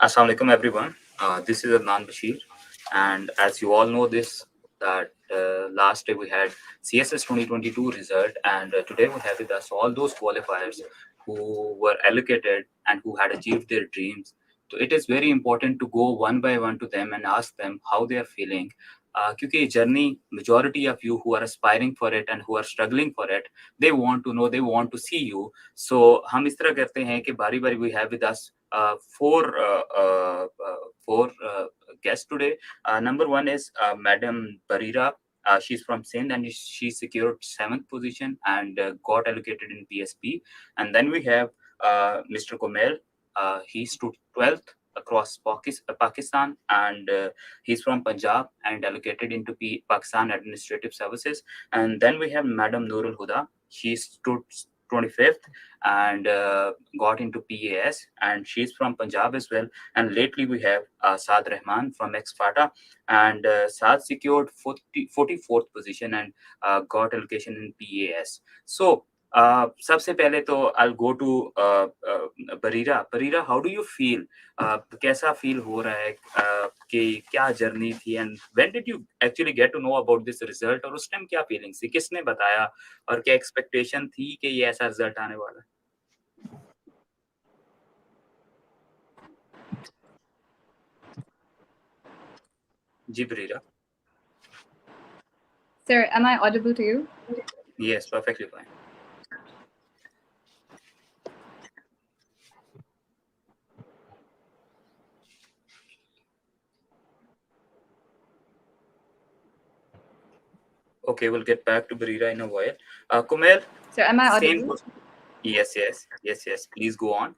Assalamu alaikum, everyone. This is Adnan Bashir, and as you all know, this that last day we had CSS 2022 result, and today we have with us all those qualifiers who were allocated and who had achieved their dreams. So it is very important to go one by one to them and ask them how they are feeling. क्योंकि journey, majority of you who are aspiring for it and who are struggling for it, they want to know, they want to see you. So हम इस तरह करते हैं कि बारी बारी we have with us four guests today. Number one is Madam Bareera. She's from Sindh and she secured 7th position and got allocated in PSP. And then we have Mr. Kumail. He stood 12th across Pakistan, and he's from Punjab and allocated into Pakistan Administrative Services. And then we have Madam Noor Huda. She stood 25th and got into PAS, and she's from Punjab as well. And lately we have Saad Rehman from ex-FATA, and Saad secured 44th position and got allocation in PAS. So सबसे पहले तो I'll go to Bareera. Bareera, how do you feel? कैसा feel हो रहा है कि क्या journey थी, and when did you actually get to know about this result, और उस टाइम क्या फीलिंग थी, किसने बताया और क्या एक्सपेक्टेशन थी कि ये ऐसा रिजल्ट आने वाला है? जी Bareera. Sir, am I audible to you? Yes, perfectly fine. Okay, we'll get back to Bareera in a while. Kumail. Sir, am I audible? Yes. Please go on.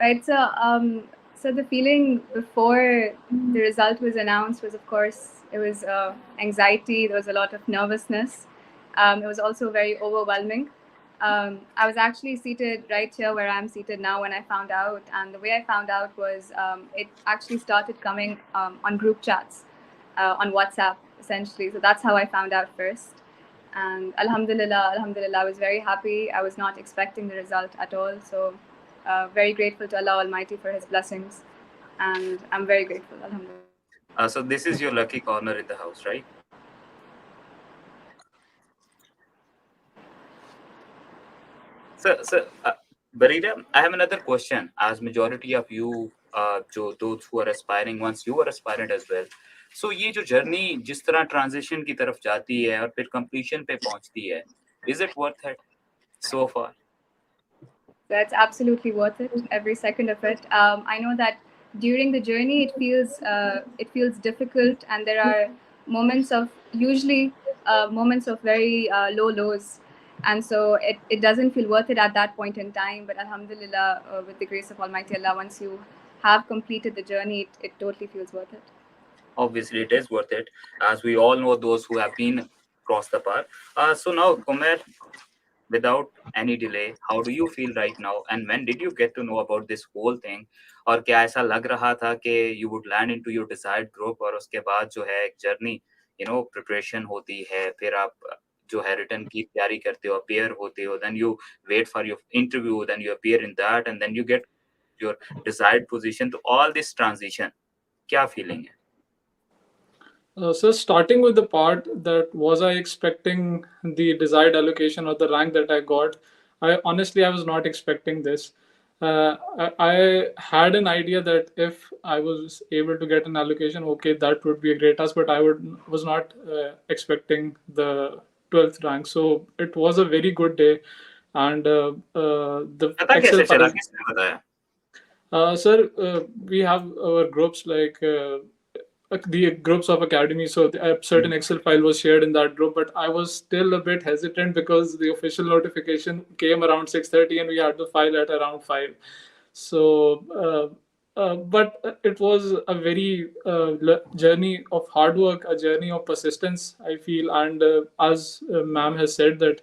Right. So the feeling before the result was announced was, of course, it was anxiety. There was a lot of nervousness. It was also very overwhelming. I was actually seated right here where I'm seated now when I found out, and the way I found out was it actually started coming on group chats on WhatsApp, essentially. So that's how I found out first. And Alhamdulillah, I was very happy. I was not expecting the result at all. So very grateful to Allah Almighty for His blessings, and I'm very grateful, alhamdulillah. So this is your lucky corner in the house, right? So Bareera, I have another question. As majority of you, those who are aspiring, once you were aspirant as well. So ये जो journey जिस तरह transition की तरफ जाती है और फिर completion पे पहुंचती है, is it worth it so far? That's absolutely worth it. Every second of it. I know that during the journey it feels difficult, and there are moments of moments of very low lows, and so it doesn't feel worth it at that point in time. But alhamdulillah, with the grace of Almighty Allah, once you have completed the journey, it totally feels worth it. Obviously, it is worth it, as we all know those who have been across the path. So now, Kumail, without any delay, how do you feel right now, and when did you get to know about this whole thing? और क्या ऐसा लग रहा था कि you would land into your desired group, और उसके बाद जो है एक journey, preparation होती है, फिर आप जो है रिटर्न की तैयारी करते हो, appear होते हो, then you wait for your interview, then you appear in that, and then you get your desired position. तो all this transition, क्या feeling है? So starting with the part that was I expecting the desired allocation or the rank that I got, I was not expecting this. I had an idea that if I was able to get an allocation, okay, that would be a great task, but was not expecting the 12th rank. So it was a very good day, and the Excel file. Sir, we have our groups like the groups of academy, so a certain Excel file was shared in that group, but I was still a bit hesitant because the official notification came around 6:30 and we had the file at around 5. So but it was a very journey of hard work, a journey of persistence, I feel. And as ma'am has said that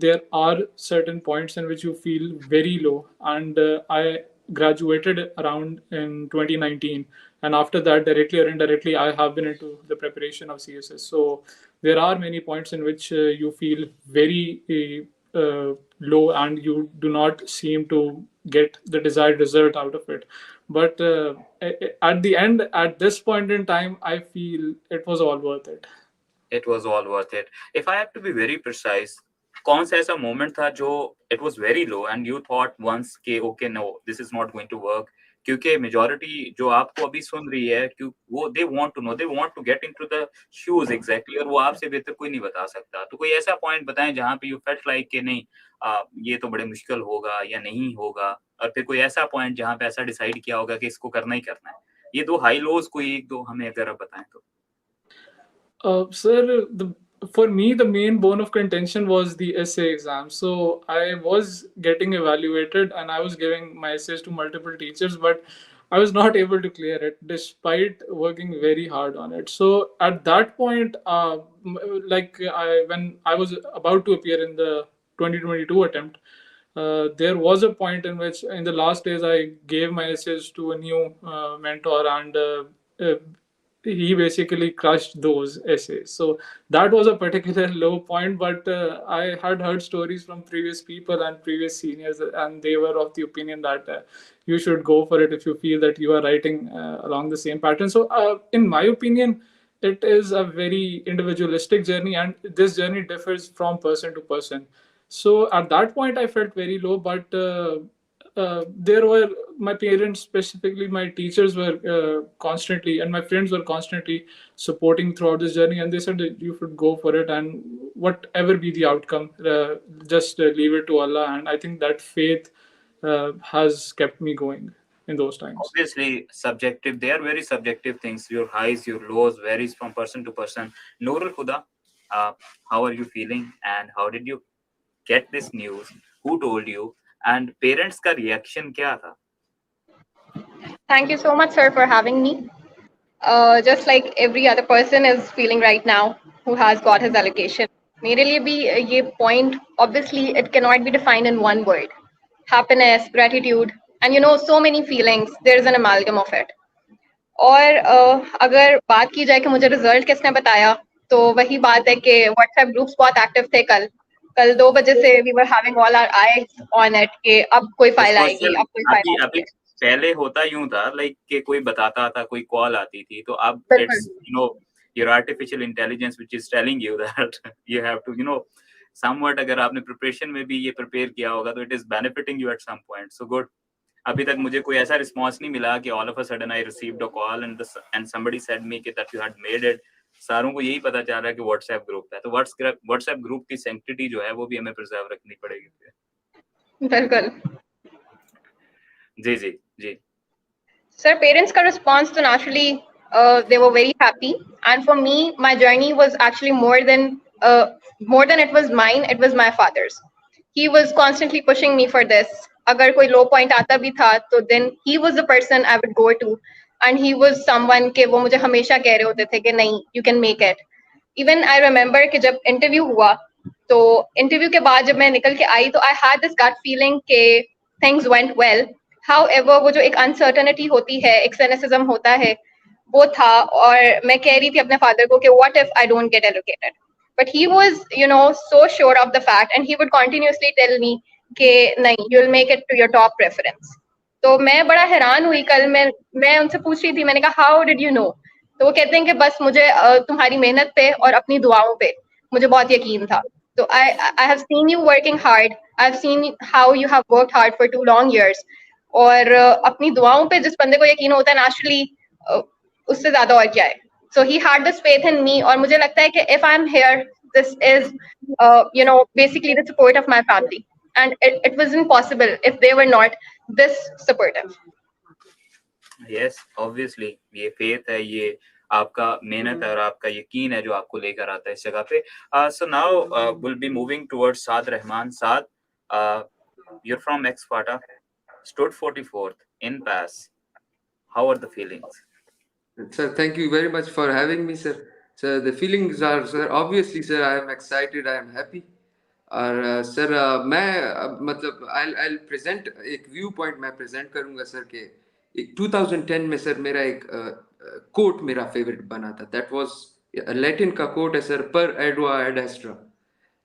there are certain points in which you feel very low, and I graduated around in 2019, and after that, directly or indirectly, I have been into the preparation of CSS. So there are many points in which you feel very low and you do not seem to get the desired result out of it. But at the end, at this point in time, I feel it was all worth it. It was all worth it. If I have to be very precise, कौन सा ऐसा moment था जो it was very low and you thought once के okay no this is not going to work, क्योंकि majority जो आपको अभी सुन रही है क्यों वो they want to know, they want to get into the shoes exactly, और वो आपसे बेहतर कोई नहीं बता सकता। तो कोई ऐसा पॉइंट बताएं जहां पे यू फेल्ट लाइक कि नहीं ये तो बड़े मुश्किल होगा या नहीं होगा, और फिर कोई ऐसा पॉइंट जहां पे ऐसा डिसाइड किया होगा कि इसको करना ही करना है। ये दो हाई लोज कोई एक दो हमें अगर आप बताएं तो। Sir, for me, the main bone of contention was the essay exam. So I was getting evaluated and I was giving my essays to multiple teachers, but I was not able to clear it despite working very hard on it. So at that point, when I was about to appear in the 2022 attempt, there was a point in which, in the last days, I gave my essays to a new mentor, and uh, he basically crushed those essays. So that was a particular low point. But I had heard stories from previous people and previous seniors, and they were of the opinion that you should go for it if you feel that you are writing along the same pattern. So, in my opinion, it is a very individualistic journey, and this journey differs from person to person. So at that point, I felt very low, but there were my parents, specifically my teachers, were constantly, and my friends were constantly supporting throughout this journey, and they said that you should go for it, and whatever be the outcome, just leave it to Allah. And I think that faith has kept me going in those times. Obviously subjective, they are very subjective things, your highs your lows varies from person to person. Noor al Huda, uh, how are you feeling and how did you get this news, who told you, and parents का reaction क्या था? Thank you so much, sir, for having me. Just like every other person is feeling right now who has got his allocation. मेरे लिए भी ये point, obviously, it cannot be defined in one word. Happiness, gratitude, and so many feelings. There is an amalgam of it. और अगर बात की जाए कि मुझे रिजल्ट किसने बताया, तो वही बात है कि व्हाट्सएप ग्रुप्स बहुत एक्टिव थे कल। कल 2 बजे से we were having all our eyes on it कि अब कोई फाइल Of course, आएगी, sir, अब कोई फाइल अभी आएगी। अभी पहले होता यूं था लाइक कि कोई बताता था, कोई कॉल आती थी, तो अब बिल्कुल। It's your artificial intelligence which is telling you that you have to somewhat, अगर आपने प्रिपरेशन में भी ये प्रिपेयर किया होगा तो it is benefiting you at some point, so good. अभी तक मुझे कोई ऐसा रिस्पॉन्स नहीं मिला कि all of a sudden I received a call and somebody said me कि that you had made it. सारों को यही पता चल रहा है कि व्हाट्सएप ग्रुप है, तो व्हाट्सएप ग्रुप की सेंक्टिटी जो है वो भी हमें प्रिजर्व रखनी पड़ेगी। बिल्कुल। जी जी जी। Sir, parents' ka response to naturally, they were very happy, and for me, my journey was actually more than it was mine. It was my father's. He was constantly pushing me for this. अगर कोई low point आता भी था, तो then he was the person I would go to, and he was someone के वो मुझे हमेशा कह रहे होते थे कि नहीं, you can make it. Even I remember कि जब interview हुआ, तो interview के बाद जब मैं निकल के आई, तो I had this gut feeling कि things went well. However, वो जो एक अनसर्टनिटी होती है, एक cynicism होता है, वो था। और मैं कह रही थी अपने फादर को कि what if I don't get allocated? But he was, so sure of the fact, and he would continuously tell me कि नहीं, you'll make it to your top preference. तो मैं बड़ा हैरान हुई कल। मैं उनसे पूछ रही थी, मैंने कहा how did you know? तो वो कहते हैं कि बस मुझे तुम्हारी मेहनत पे और अपनी दुआओं पे मुझे बहुत यकीन था। तो I have seen you working hard. I've seen how you have worked hard for 2 long years. और अपनी दुआओं पे जिस बंदे को यकीन होता है नेचुरली, उससे ज्यादा और क्या है। So he had this faith in me, और मुझे लगता है कि if I am here, this is basically the support of my family, and it was impossible if they were not this supportive. Yes obviously ये faith है, ये आपका मेहनत है और आपका यकीन है जो आपको लेकर आता है इस जगह पे। So now will be moving towards Saad Rahman. Saad, you're from Ex-Fata, stood 44th in pass. How are the feelings? Sir, thank you very much for having me, sir. Sir, the feelings are, sir, obviously, sir, I am excited, I am happy. और sir मैं मतलब I'll present एक view point मैं present करूंगा sir के 2010 में sir मेरा एक कोट मेरा फेवरेट बना था। दैट वाज लैटिन का कोट है सर, पर एडवा एड एस्ट्रा।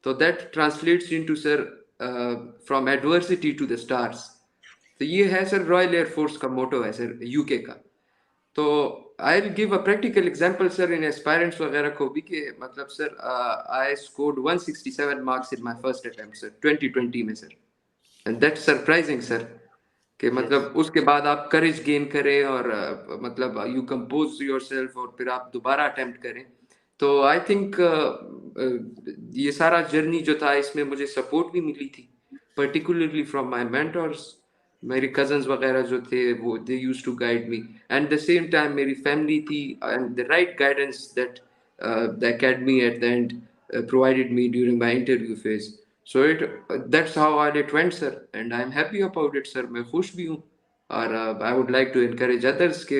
तो that translates into sir from adversity to the stars. तो ये है सर रॉयल एयरफोर्स का मोटो है सर यूके का। तो I will give a practical example sir in aspirants वगैरह को भी कि मतलब sir I scored 167 marks in my first attempt sir 2020 में sir, and that's surprising sir कि Yes. मतलब उसके बाद आप करेज गेन करें और मतलब यू कंपोज योरसेल्फ और फिर आप दोबारा अटेम्प्ट करें। तो आई थिंक ये सारा जर्नी जो था इसमें मुझे सपोर्ट भी मिली थी पर्टिकुलरली फ्रॉम माय मेंटर्स। मेरे कजन्स वगैरह जो थे वो they used to guide me, and the same time मेरी फैमिली थी and the right guidance that the academy at the end provided me during my interview phase. So that's how all it went sir, and I'm happy about it sir, मैं खुश भी हूँ। और I would like to encourage others के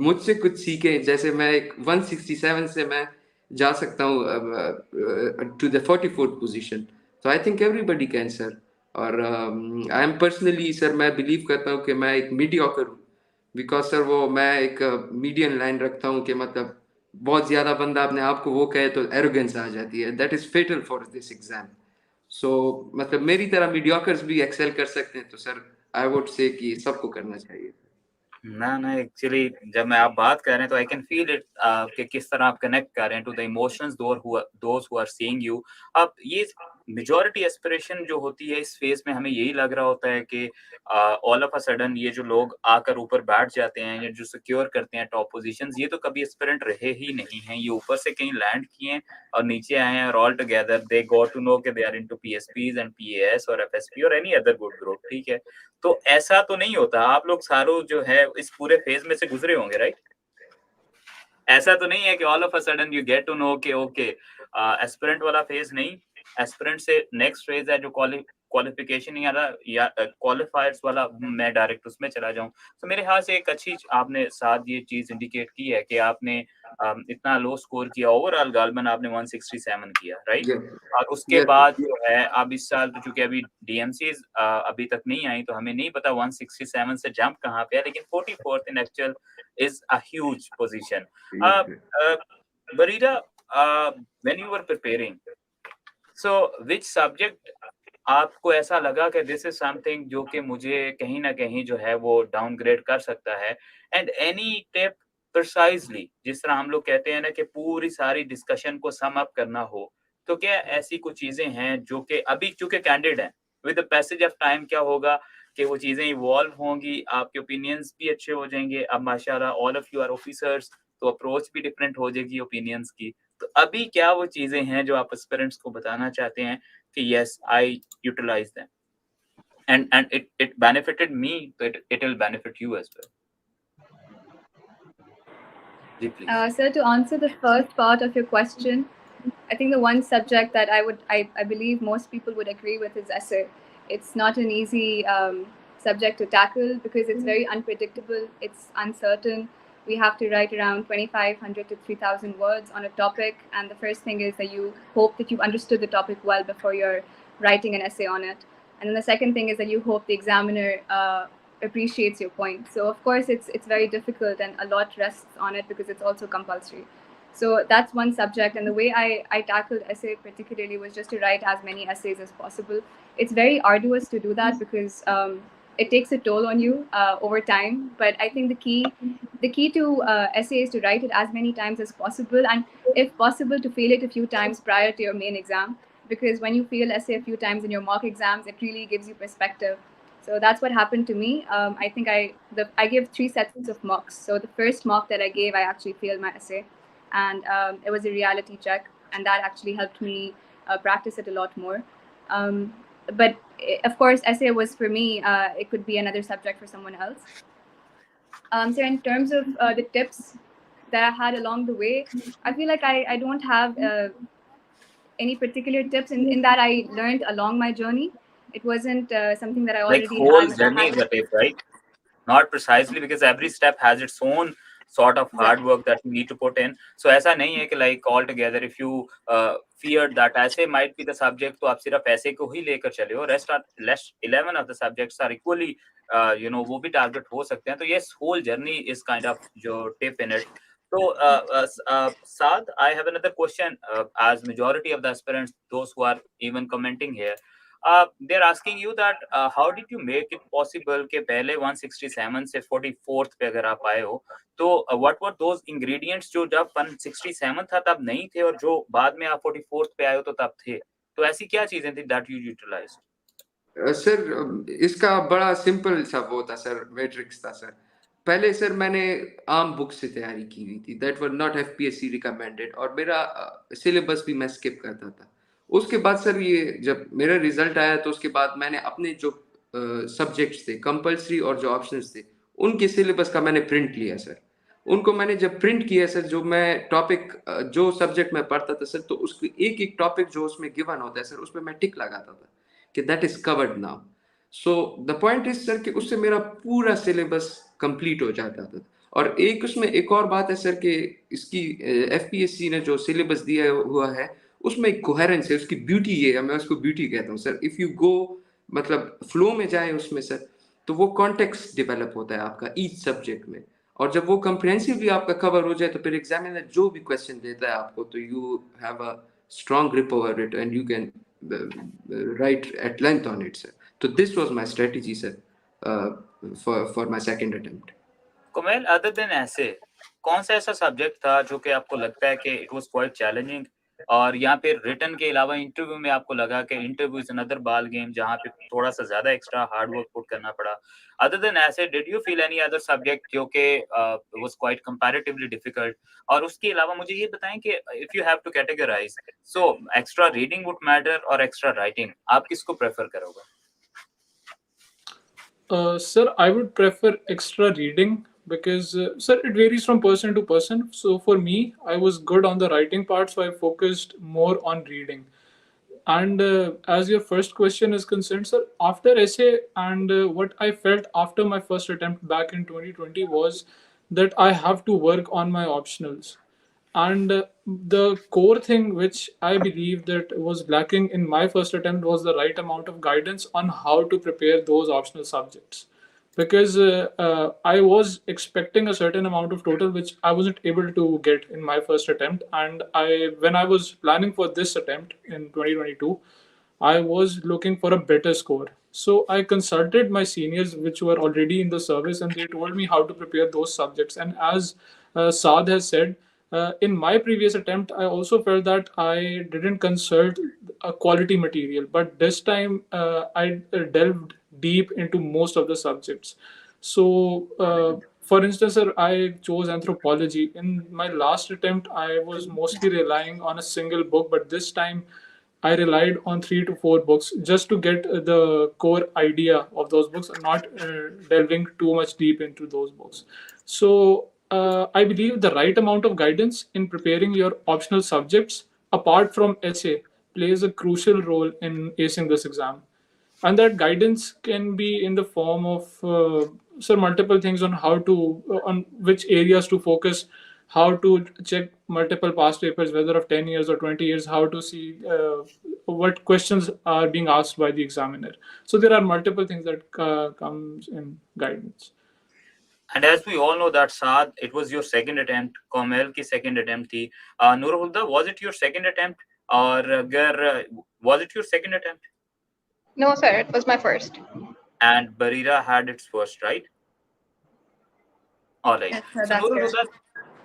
मुझसे कुछ सीखें, जैसे मैं एक 167 से मैं जा सकता हूँ टू द 44th पोजीशन। तो I think everybody can sir. और आई एम पर्सनली सर मैं बिलीव करता हूँ कि मैं एक मीडियोकर हूँ, बिकॉज सर वो मैं एक मीडियन लाइन रखता हूँ कि मतलब बहुत ज्यादा बंदा अपने आप को वो कहे तो एरोगेंस आ जाती है, that is fatal for this exam. So मतलब मेरी तरह मीडियोकर्स भी एक्सेल कर सकते हैं, तो सर आई वुड से कि सबको करना चाहिए। ना ना एक्चुअली जब मैं आप बात कर रहे हैं तो आई कैन फील इट कि किस तरह आप कनेक्ट कर रहे हैं to the emotions those who are seeing you. अब ये मेजॉरिटी एस्पिरेशन जो होती है इस फेज में हमें यही लग रहा होता है कि ऑल ऑफ अ सडन ये जो लोग आकर ऊपर बैठ जाते हैं या जो सिक्योर करते हैं टॉप पोजीशंस, ये तो कभी एस्पिरेंट रहे ही नहीं हैं। ये ऊपर से कहीं लैंड किए हैं और नीचे आए हैं और all together they got to know कि they are into PSPs and PAS और एफएसपी और एनी अदर गुड ग्रुप, ठीक है। तो ऐसा तो नहीं होता, आप लोग सारों जो है इस पूरे फेज में से गुजरे होंगे, राइट? ऐसा तो नहीं है कि all of a sudden you get to know कि ओके एस्पिरेंट वाला फेज नहीं, एस्पिरेंट से नेक्स्ट फेज है जो क्वालिफिकेशन या क्वालिफायर्स वाला, मैं डायरेक्ट उसमें चला जाऊं। तो मेरे ख्याल से एक अच्छी आपने साथ ये चीज इंडिकेट की है कि आपने इतना लो स्कोर किया, ओवरऑल गालमन आपने 167 किया, राइट? और उसके यस बाद जो है अब इस साल तो चूंकि अभी डीएमसीज अभी तक नहीं आई तो हमें नहीं पता 167 से जंप कहाँ पे है, लेकिन 44th in actual is a huge position. Uh, uh, Bareera, when you were preparing, so which subject आपको ऐसा लगा कि दिस इज समथिंग जो कि मुझे कहीं ना कहीं जो है वो डाउनग्रेड कर सकता है, एंड एनी टिप प्रिसाइजली, जिस तरह हम लोग कहते हैं ना कि पूरी सारी डिस्कशन को सम अप करना हो, तो क्या ऐसी कुछ चीजें हैं जो कि अभी चूंकि कैंडिड हैं, with the passage of time क्या होगा कि वो चीजें इवॉल्व होंगी, आपके ओपिनियंस भी अच्छे हो जाएंगे, अब माशाल्लाह all of you are officers, तो अप्रोच भी डिफरेंट हो जाएगी ओपिनियंस की। तो अभी क्या वो चीजें हैं जो आप एस्पिरेंट्स को बताना चाहते हैं कि yes, I utilize them and it benefited me, so it will benefit you as well. Ji, please. So to answer the first part of your question, I think the one subject that I believe most people would agree with is essay. It's not an easy subject to tackle because it's very unpredictable. It's uncertain. We have to write around 2,500 to 3,000 words on a topic, and the first thing is that you hope that you've understood the topic well before you're writing an essay on it. And then the second thing is that you hope the examiner appreciates your point. So of course it's very difficult and a lot rests on it because it's also compulsory. So that's one subject, and the way I tackled essay particularly was just to write as many essays as possible. It's very arduous to do that because it takes a toll on you over time. But I think the key to essay is to write it as many times as possible, and if possible to fail it a few times prior to your main exam, because when you fail essay a few times in your mock exams, it really gives you perspective. So that's what happened to me. I think I gave 3 sets of mocks. So the first mock that I gave, I actually failed my essay, and it was a reality check, and that actually helped me practice it a lot more. But of course, essay was for me. It could be another subject for someone else. So in terms of the tips that I had along the way, I feel like I don't have any particular tips in that I learned along my journey. It wasn't something that I Like already whole had. journey is a tip, right? Not precisely, because every step has its own sort of hard work that you need to put in. So ऐसा नहीं है कि like altogether if you feared that ऐसे might be the subject, तो आप सिर्फ ऐसे को ही लेकर चले हो, rest 11 of the subjects are equally वो भी target हो सकते हैं। तो yes, whole journey is kind of जो tip in it. So, Saad, I have another question. As majority of the aspirants, those who are even commenting here, they're asking you that how did you make it possible कि पहले 167 से 44th पे अगर आप आए हो, तो what were those ingredients जो जब 167 था तब नहीं थे और जो बाद में आप 44th पे आए हो तो तब थे, तो ऐसी क्या चीजें थी that you utilized? सर इसका बड़ा सिंपल सा वो था सर, मैट्रिक्स था सर। पहले सर मैंने आम बुक से तैयारी की हुई थी, that were not FPSC recommended, और मेरा सिलेबस भी मैं स्किप करता था। उसके बाद सर ये जब मेरा रिजल्ट आया तो उसके बाद मैंने अपने जो सब्जेक्ट्स थे कंपलसरी और जो ऑप्शंस थे उनके सिलेबस का मैंने प्रिंट लिया सर। उनको मैंने जब प्रिंट किया सर, जो मैं टॉपिक जो सब्जेक्ट में पढ़ता था सर, तो उसके एक एक टॉपिक जो उसमें गिवन होता है सर उसमें मैं टिक लगाता था कि that is covered now. So the point is sir कि उससे मेरा पूरा सिलेबस कंप्लीट हो जाता था। और एक उसमें एक और बात है सर कि इसकी एफपीएससी ने जो सिलेबस दिया हुआ है उसमें एक कोहेरेंस है, उसकी ब्यूटी ये है, मैं उसको ब्यूटी कहता हूँ सर। इफ यू गो मतलब फ्लो में जाए उसमें सर, तो वो कॉन्टेक्स्ट डेवलप होता है आपका ईच सब्जेक्ट में, और जब वो कंप्रिहेंसिवली आपका कवर हो जाए तो फिर एग्जामिनर जो भी क्वेश्चन देता है आपको, तो you have a strong grip over it and you can write at length on it sir. So this was my strategy sir, uh, for my second attempt. Kumail, other than ऐसे कौन सा ऐसा सब्जेक्ट था जो कि आपको लगता है कि इट वाज क्वाइट चैलेंजिंग, और यहाँ पे रिटन के अलावा इंटरव्यू में आपको लगा कि interview is another ball game जहाँ पे थोड़ा सा ज्यादा एक्स्ट्रा हार्ड वर्क पुट करना पड़ा? अदर देन ऐसे did you feel any other subject जो कि वाज क्वाइट कंपैरेटिवली डिफिकल्ट? और उसके अलावा मुझे ये बताएं कि if you have to categorise, so extra reading would matter और एक्स्ट्रा राइटिंग, आप किसको प्रेफर करोगे? Sir, I would prefer extra reading because, sir, it varies from person to person. So for me, I was good on the writing part, so I focused more on reading. And as your first question is concerned, sir, after essay and what I felt after my first attempt back in 2020 was that I have to work on my optionals. And the core thing which I believe that was lacking in my first attempt was the right amount of guidance on how to prepare those optional subjects. Because I was expecting a certain amount of total which I wasn't able to get in my first attempt. And when I was planning for this attempt in 2022, I was looking for a better score. So I consulted my seniors, which were already in the service, and they told me how to prepare those subjects. And as Saad has said, in my previous attempt, I also felt that I didn't consult a quality material, but this time I delved deep into most of the subjects. So, for instance, sir, I chose anthropology. In my last attempt, I was mostly relying on a single book, but this time I relied on 3 to 4 books just to get the core idea of those books and not delving too much deep into those books. So I believe the right amount of guidance in preparing your optional subjects, apart from essay, plays a crucial role in acing this exam. And that guidance can be in the form of multiple things on how to on which areas to focus, how to check multiple past papers, whether of 10 years or 20 years, how to see what questions are being asked by the examiner. So there are multiple things that comes in guidance. And as we all know that Saad, it was your second attempt, Kumail की second attempt थी. Noor, Huda, was it your second attempt, or अगर was it your second attempt? No, sir, it was my first. And Bareera had its first, right? All right. Yes, sir, So that's Noor, correct. Huda,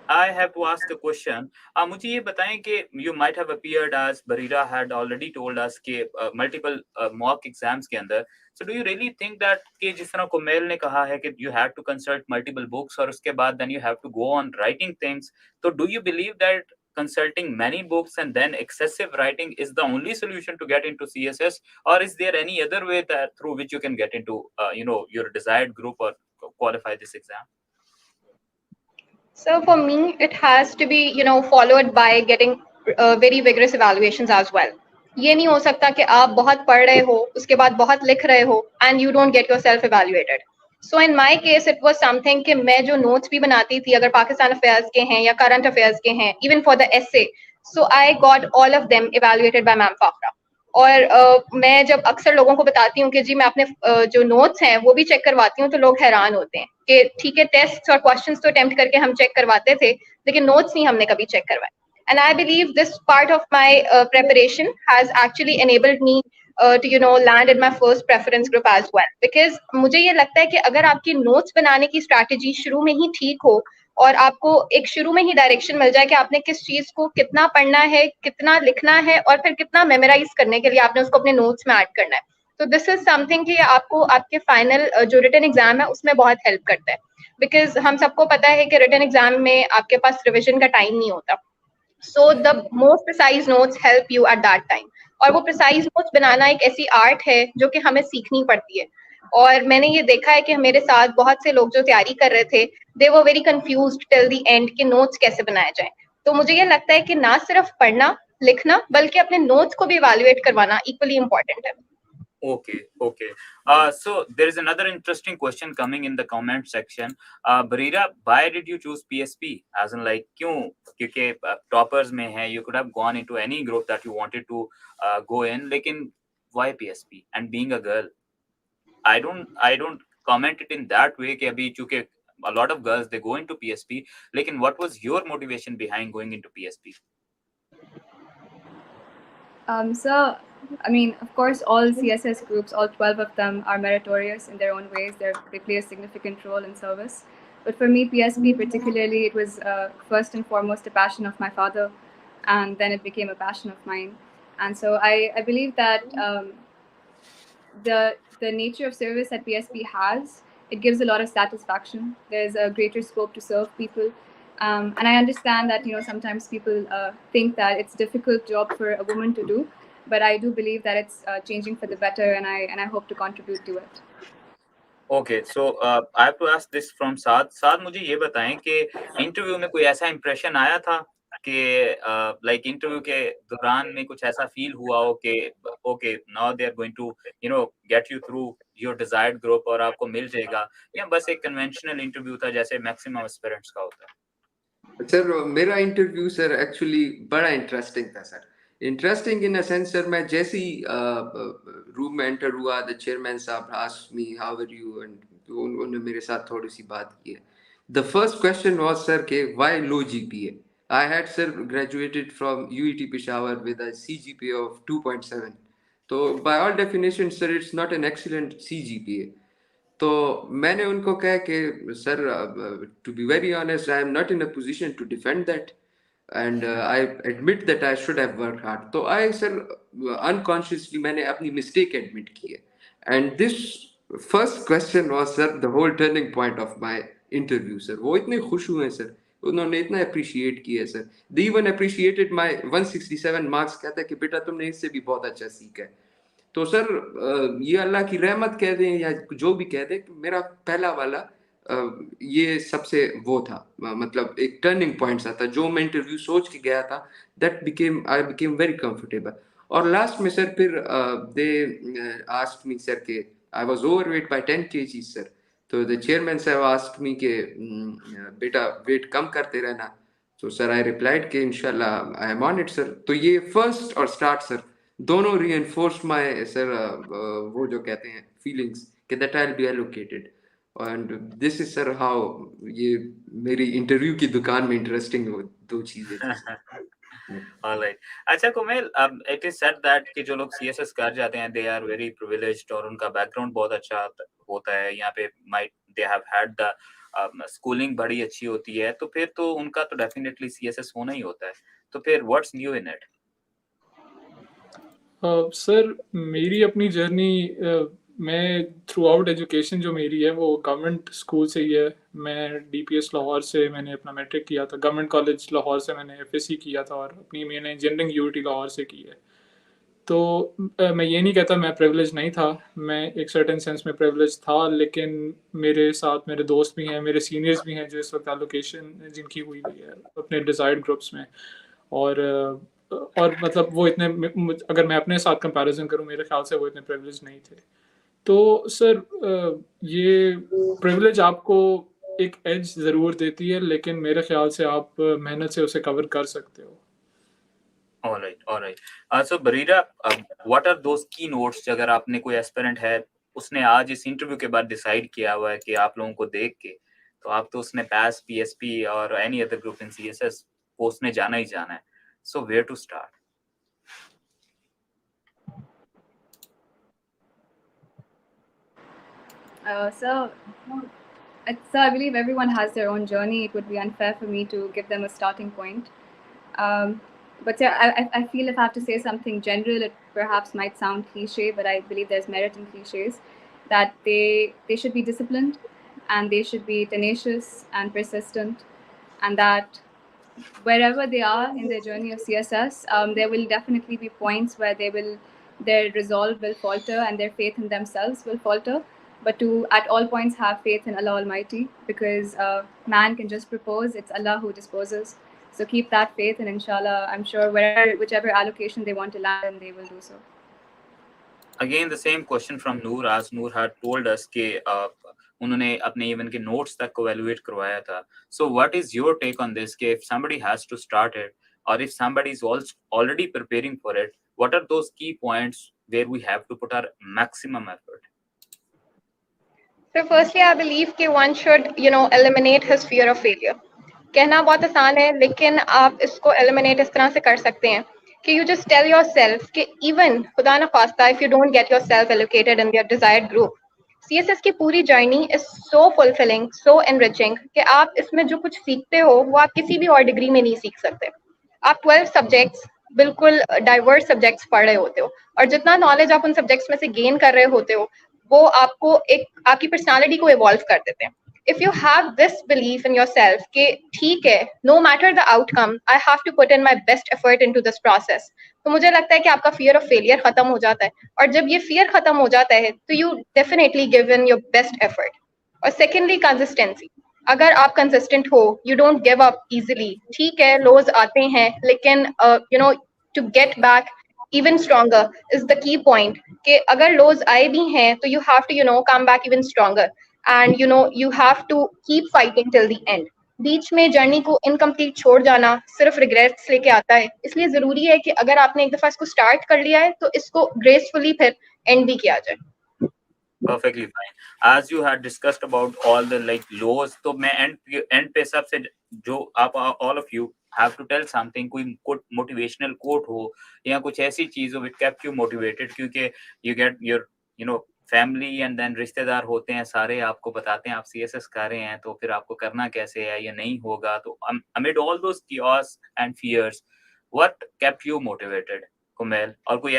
I have to ask a question. मुझे ये बताएं कि you might have appeared as Bareera had already told us कि multiple mock exams के अंदर. So do you really think that कि जिस तरह कुमैल ने कहा है कि you had to consult multiple books और उसके बाद then you have to go on writing things. So do you believe that consulting many books and then excessive writing is the only solution to get into CSS, or is there any other way that through which you can get into your desired group or qualify this exam? So for me, it has to be, followed by getting very vigorous evaluations as well. ये नहीं हो सकता कि आप बहुत पढ़ रहे हो, उसके बाद बहुत लिख रहे हो, and you don't get yourself evaluated. So in my case, it was something कि मैं जो notes भी बनाती थी, अगर पाकिस्तान affairs के हैं या current affairs के हैं, even for the essay, so I got all of them evaluated by Ma'am Fakhra. और मैं जब अक्सर लोगों को बताती हूँ कि जी मैं अपने जो नोट्स हैं वो भी चेक करवाती हूँ, तो लोग हैरान होते हैं कि ठीक है टेस्ट और क्वेश्चंस तो अटेम्प्ट करके हम चेक करवाते थे, लेकिन नोट्स नहीं हमने कभी चेक करवाए. And I believe this part of my preparation has actually enabled me to land in my first preference group as well. Because मुझे ये लगता है कि अगर आपकी नोट्स बनाने की स्ट्रैटेजी शुरू में ही ठीक हो और आपको एक शुरू में ही डायरेक्शन मिल जाए कि आपने किस चीज को कितना पढ़ना है, कितना लिखना है और फिर कितना मेमोराइज करने के लिए आपने उसको अपने नोट्स में ऐड करना है, तो दिस इज समथिंग कि आपको आपके फाइनल जो रिटन एग्जाम है उसमें बहुत हेल्प करता है. बिकॉज हम सबको पता है कि रिटन एग्जाम में आपके पास रिविजन का टाइम नहीं होता. So the most precise notes help you at that time. और वो precise notes बनाना एक ऐसी आर्ट है जो कि हमें सीखनी पड़ती है. और मैंने ये देखा है कि मेरे साथ बहुत से लोग जो तैयारी कर रहे थे, they were very confused till the end कि notes कैसे बनाया जाए. तो मुझे ये लगता है कि ना सिर्फ पढ़ना लिखना बल्कि अपने notes को भी evaluate करवाना equally important है. Okay. So there is another interesting question coming in the comment section. Bareera, why did you choose PSP? As in like, क्यों? क्योंकि toppers में है, you could have gone into any group that you wanted to go in. लेकिन why PSP? And being a girl, I don't comment it in that way कि अभी चूंकि a lot of girls they go into PSP. लेकिन what was your motivation behind going into PSP? So, I mean, of course, all CSS groups, all 12 of them, are meritorious in their own ways. They play a significant role in service. But for me, PSP particularly, it was first and foremost a passion of my father, and then it became a passion of mine. And so I believe that the nature of service that PSP has, it gives a lot of satisfaction. There's a greater scope to serve people. And I understand that sometimes people think that it's a difficult job for a woman to do, but I do believe that it's changing for the better, and I hope to contribute to it. Okay, so I have to ask this from Saad. Saad, मुझे ये बताएं कि interview में कोई ऐसा impression आया था कि लाइक इंटरव्यू के दौरान में कुछ ऐसा फील हुआ हो कि okay now they are going to get you through your desired group और आपको मिल जाएगा, या बस एक कन्वेंशनल इंटरव्यू था जैसे मैक्सिमम एस्पिरेंट्स का होता है? सर मेरा इंटरव्यू सर एक्चुअली बड़ा इंटरेस्टिंग था sir. Interesting in a sense sir, मैं जैसे ही रूम में एंटर हुआ, द चेयरमैन साहब asked me how are you, and उन्होंने मेरे साथ थोड़ी सी बात की है. The first question was sir के why low GPA. I had sir graduated from UET Peshawar with a CGPA of 2.7. तो by all definition sir it's not an excellent CGPA. तो मैंने उनको कहा कि sir to be very honest I am not in a position to defend that, and I admit that I should have work hard. तो I sir unconsciously मैंने अपनी mistake admit की है. And this first question was sir the whole turning point of my interview. Sir वो इतने खुश हुए sir, उन्होंने इतना अप्रिशिएट किया sir. They even appreciated my 167 marks. कहता है कि बेटा तुमने इससे भी बहुत अच्छा सीखा है. तो सर ये अल्लाह की रहमत कह दें या जो भी कह दें, मेरा पहला वाला ये सबसे वो था, मतलब एक टर्निंग पॉइंट सा था. जो मैं इंटरव्यू सोच के गया था, आई बिकेम वेरी कंफर्टेबल. और लास्ट में सर फिर दे आस्क्ड मी सर के I was overweight by 10 kg sir. तो द चेयरमैन साहब आस्क्ड मी के बेटा वेट कम करते रहना. तो सर आई रिप्लाइड के इंशाल्लाह I am on it sir. तो ये फर्स्ट और स्टार्ट सर दोनों रीइंफोर्स माय सर वो जो कहते हैं फीलिंग्स कि that I will be allocated. And this is sir how ये मेरी इंटरव्यू की दुकान में इंटरेस्टिंग दो चीजें थी सर. Alright. अच्छा Kumail, it is said that कि जो लोग CSS कर जाते हैं they are very privileged और उनका बैकग्राउंड बहुत अच्छा होता है. यहाँ पे might they have had the schooling बड़ी अच्छी होती है, तो फिर तो उनका तो definitely CSS होना ही होता है. तो फिर what's new in it? Sir मेरी अपनी जर्नी, मैं थ्रू आउट एजुकेशन जो मेरी है वो गवर्नमेंट स्कूल से ही है. मैं डीपीएस लाहौर से मैंने अपना मैट्रिक किया था. गवर्नमेंट कॉलेज लाहौर से मैंने एफएससी किया था और अपनी मैंने इंजीनियरिंग यूटी लाहौर से की है. तो मैं ये नहीं कहता मैं प्रिविलेज नहीं था, मैं एक सर्टेन सेंस में प्रिविलेज था, लेकिन मेरे साथ मेरे दोस्त भी हैं, मेरे सीनियर्स भी हैं जो इस वक्त एलोकेशन जिनकी हुई हुई है अपने डिज़ायर्ड ग्रुप्स में. और मतलब वो इतने, अगर मैं अपने साथ कंपैरिजन करूं, मेरे ख्याल से वो इतने प्रिविलेज नहीं थे. तो सर ये प्रिविलेज आपको एक एज ज़रूर देती है, लेकिन मेरे ख्याल से आप मेहनत से उसे कवर कर सकते हो. All right, all right. So Bareera, what are those key notes अगर आपने कोई एस्पिरेंट है उसने आज इस इंटरव्यू के बाद डिसाइड किया हुआ है कि आप लोगों को देख के तो आप तो उसने पास पीएसपी और any other group in CSS को उसने जाना ही जाना है. So where to start? So, I believe everyone has their own journey. It would be unfair for me to give them a starting point. Um, but yeah, I feel if I have to say something general, it perhaps might sound cliche, but I believe there's merit in cliches. That they should be disciplined, and they should be tenacious and persistent, and that wherever they are in their journey of CSS, there will definitely be points where their resolve will falter and their faith in themselves will falter. But to at all points have faith in Allah Almighty, because man can just propose; it's Allah who disposes. So keep that faith, and inshallah, I'm sure whichever allocation they want to land in, they will do so. Again the same question from Noor, as Noor had told us कि उन्होंने अपने even के notes तक को evaluate करवाया था. So what is your take on this कि if somebody has to start it or if somebody is also already preparing for it, what are those key points where we have to put our maximum effort? So firstly, I believe कि one should, eliminate his fear of failure. कहना बहुत आसान है, लेकिन आप इसको eliminate इस तरह से कर सकते हैं कि you just tell yourself कि even खुदा ना खास्ता if you don't get yourself allocated in your desired group, CSS की पूरी journey is so fulfilling, so enriching कि आप इसमें जो कुछ सीखते हो वो आप किसी भी और डिग्री में नहीं सीख सकते. आप 12 सब्जेक्ट्स बिल्कुल डाइवर्स सब्जेक्ट्स पढ़ रहे होते हो, और जितना नॉलेज आप उन सब्जेक्ट्स में से गेन कर रहे होते हो वो आपको एक आपकी पर्सनालिटी को इवॉल्व कर देते हैं. If you have this belief in yourself कि ठीक है, no matter the outcome, I have to put in my best effort into this process, तो मुझे लगता है कि आपका फियर ऑफ फेलियर खत्म हो जाता है. और जब ये फियर खत्म हो जाता है तो you definitely give in your best effort. और सेकेंडली कंसिस्टेंसी. अगर आप कंसिस्टेंट हो, you don't give up easily. ठीक है, लोज आते हैं, लेकिन to get back even stronger is the key point कि अगर lows आए भी हैं तो you have to come back even stronger, and you have to keep fighting till the end. बीच में जर्नी को इनकम्प्लीट छोड़ जाना सिर्फ रिग्रेट्स लेके आता है, इसलिए जरूरी है कि अगर आपने एक दफा इसको स्टार्ट कर लिया है तो इसको ग्रेसफुली फिर एंड भी किया जाए. Perfectly fine. As you had discussed about all the like lows, तो मैं end पे सबसे जो आप all of you have to tell something, कोई motivational quote हो या कुछ ऐसी चीज हो which kept you motivated, क्योंकि you get your family and then रिश्तेदार होते हैं सारे आपको बताते हैं आप सीएसएस कर रहे हैं तो फिर आपको करना कैसे है या नहीं होगा. तो amid all those chaos and fears, what kept you motivated, Kumail? और कोई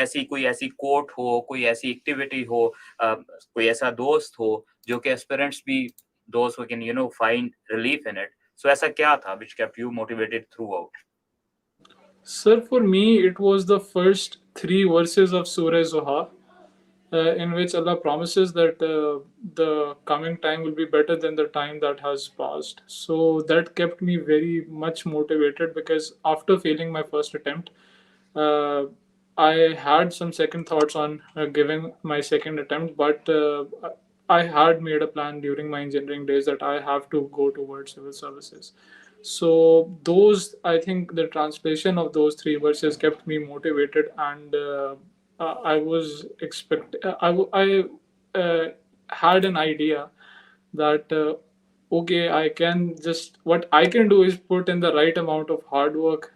ऐसी कोट हो, कोई ऐसी एक्टिविटी हो, कोई ऐसा दोस्त हो जो कि एस्पिरेंट्स भी those who can find relief in it. So ऐसा क्या था which kept you motivated throughout? Sir, for me, it was the first three verses of Surah Zuha, in which Allah promises that the coming time will be better than the time that has passed. So that kept me very much motivated, because after failing my first attempt, uh, I had some second thoughts on giving my second attempt, but I had made a plan during my engineering days that I have to go towards civil services. So those, I think, the translation of those three verses kept me motivated, and I was I had an idea that okay, I can just, what I can do is put in the right amount of hard work,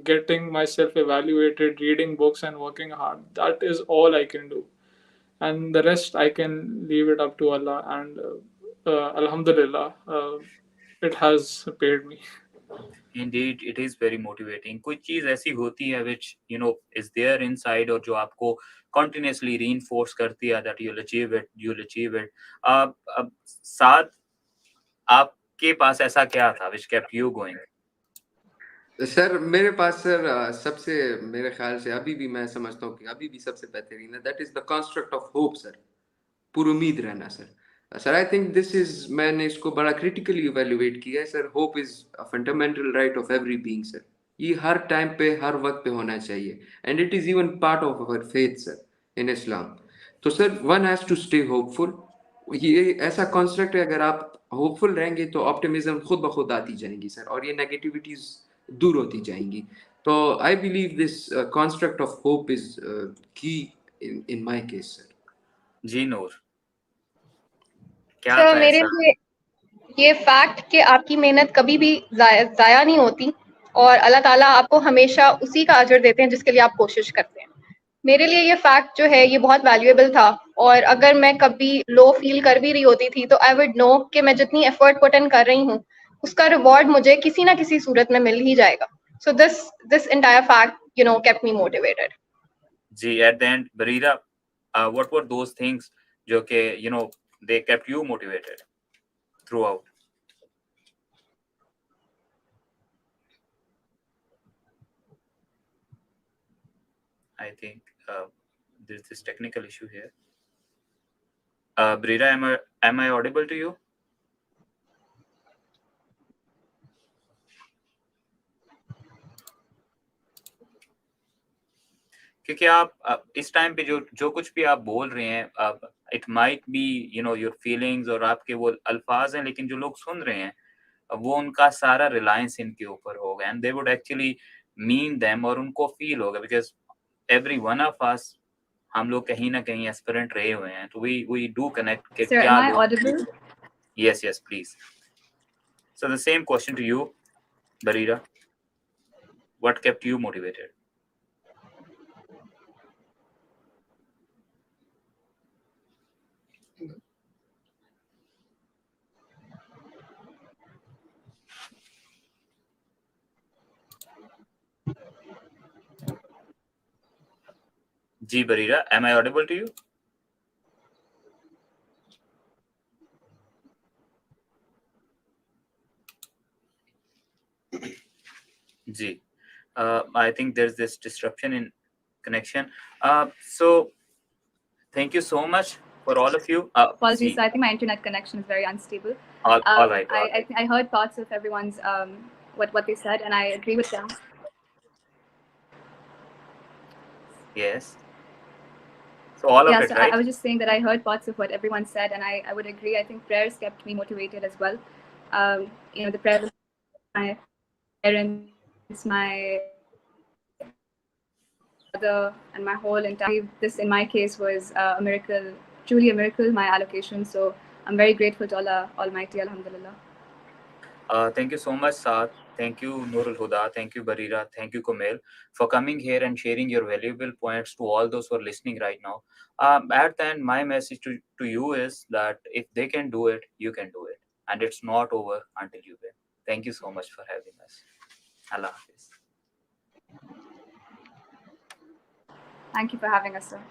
getting myself evaluated, reading books, and working hard. That is all I can do, and the rest I can leave it up to Allah. And Alhamdulillah, it has paid me. Indeed, it is very motivating. कोई चीज ऐसी होती है which is there inside और जो आपको continuously reinforce करती है that you'll achieve it. साद, आपके पास ऐसा क्या था which kept you going? Sir मेरे पास सर सबसे, मेरे ख्याल से अभी भी मैं समझता हूँ कि अभी भी सबसे बेहतरीन है, that is the construct of hope sir. पुरुमीद रहना sir. Sir I think this is, मैंने इसको बड़ा क्रिटिकली इवेल्युएट किया है sir. Hope is a fundamental right of every being sir. ये हर टाइम पे हर वक्त पे होना चाहिए, and it is even part of our faith sir in Islam. तो sir one has to stay hopeful. ये ऐसा कॉन्स्ट्रक्ट है, अगर आप होपफुल रहेंगे तो ऑप्टिमिज्म खुद ब खुद आती जाएंगी सर, और ये नेगेटिविटीज दूर होती जाएंगी. So I believe this construct of hope is key in my case, sir. जी नूर, क्या सर था मेरे ऐसा? लिए ये फैक्ट कि आपकी मेहनत कभी भी ज़ाया नहीं होती और अल्लाह ताला आपको हमेशा उसी का अजर देते हैं जिसके लिए आप कोशिश करते हैं। मेरे लिए ये फैक्ट जो है ये बहुत वैल्यूएबल था और अगर मैं कभी लो फील कर भी रही होती थी तो आई वुड नो कि मैं जितनी एफर्ट पुट इन कर रही हूँ उसका रिवॉर्ड मुझे किसी ना किसी सूरत में मिल ही जाएगा। So this this entire fact kept me motivated. जी, at the end, Bareera, what were those things जो कि they kept you motivated throughout? I think there's this technical issue here. Bareera, am I audible to you? क्योंकि आप इस time पे जो जो कुछ भी आप बोल रहे हैं, it might be your feelings और आपके वो अल्फाज हैं, लेकिन जो लोग सुन रहे हैं वो उनका सारा रिलायंस इनके ऊपर होगा and they would actually mean them और उनको फील होगा because every one of us हम लोग कहीं ना कहीं एस्पिरेंट रहे हुए हैं तो वी डू कनेक्ट कि Sir, क्या am I लोग audible? Yes please so the same question to you Barira what kept you motivated जी Barira am I audible to you जी I think there's this disruption in connection. So thank you so much for all of you. Apologies, See, so I think my internet connection is very unstable. all right, all right. I heard parts of everyone's what they said, and I agree with them. Yes. So all of Yeah, it, so I right? was just saying that I heard parts of what everyone said, and I would agree. I think prayers kept me motivated as well. The prayers of my parents, my mother, and my whole entire. This, in my case, was a miracle, truly a miracle. My allocation. So I'm very grateful to Allah Almighty. Alhamdulillah. Thank you so much, Saad. Thank you, Noor Huda. Thank you, Bareera. Thank you, Kumail, for coming here and sharing your valuable points to all those who are listening right now. At the end, my message to you is that if they can do it, you can do it. And it's not over until you win. Thank you so much for having us. Allah Hafiz. Thank you for having us, sir.